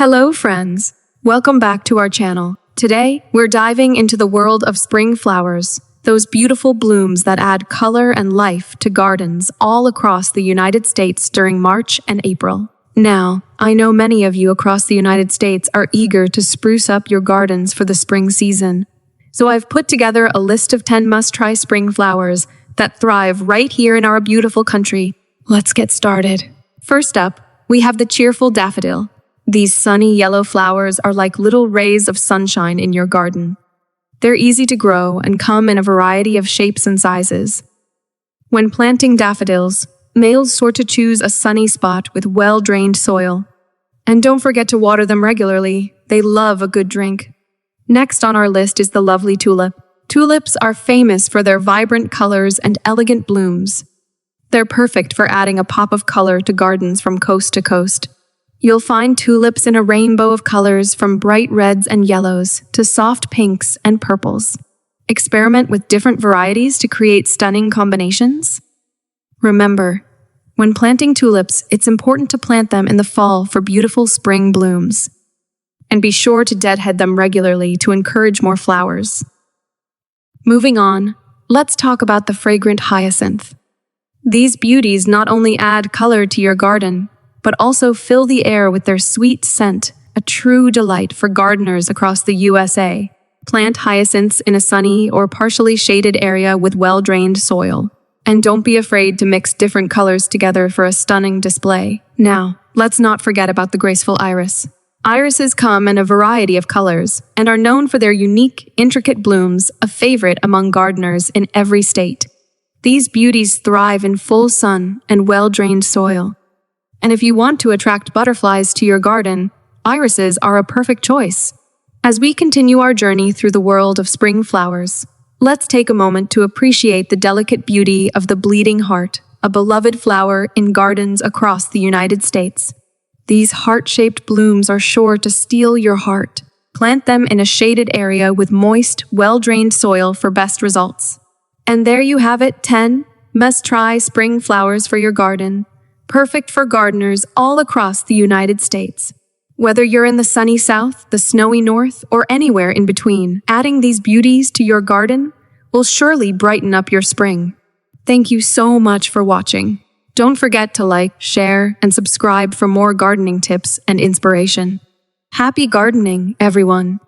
Hello friends, welcome back to our channel. Today, we're diving into the world of spring flowers, those beautiful blooms that add color and life to gardens all across the United States during March and April. Now, I know many of you across the United States are eager to spruce up your gardens for the spring season. So I've put together a list of 10 must-try spring flowers that thrive right here in our beautiful country. Let's get started. First up, we have the cheerful daffodil. These sunny yellow flowers are like little rays of sunshine in your garden. They're easy to grow and come in a variety of shapes and sizes. When planting daffodils, males sort to choose a sunny spot with well-drained soil. And don't forget to water them regularly. They love a good drink. Next on our list is the lovely tulip. Tulips are famous for their vibrant colors and elegant blooms. They're perfect for adding a pop of color to gardens from coast to coast. You'll find tulips in a rainbow of colors from bright reds and yellows to soft pinks and purples. Experiment with different varieties to create stunning combinations. Remember, when planting tulips, it's important to plant them in the fall for beautiful spring blooms. And be sure to deadhead them regularly to encourage more flowers. Moving on, let's talk about the fragrant hyacinth. These beauties not only add color to your garden, but also fill the air with their sweet scent, a true delight for gardeners across the USA. Plant hyacinths in a sunny or partially shaded area with well-drained soil. And don't be afraid to mix different colors together for a stunning display. Now, let's not forget about the graceful iris. Irises come in a variety of colors and are known for their unique, intricate blooms, a favorite among gardeners in every state. These beauties thrive in full sun and well-drained soil. And if you want to attract butterflies to your garden, irises are a perfect choice. As we continue our journey through the world of spring flowers, let's take a moment to appreciate the delicate beauty of the bleeding heart, a beloved flower in gardens across the United States. These heart-shaped blooms are sure to steal your heart. Plant them in a shaded area with moist, well-drained soil for best results. And there you have it, 10 must-try spring flowers for your garden. Perfect for gardeners all across the United States. Whether you're in the sunny south, the snowy north, or anywhere in between, adding these beauties to your garden will surely brighten up your spring. Thank you so much for watching. Don't forget to like, share, and subscribe for more gardening tips and inspiration. Happy gardening, everyone!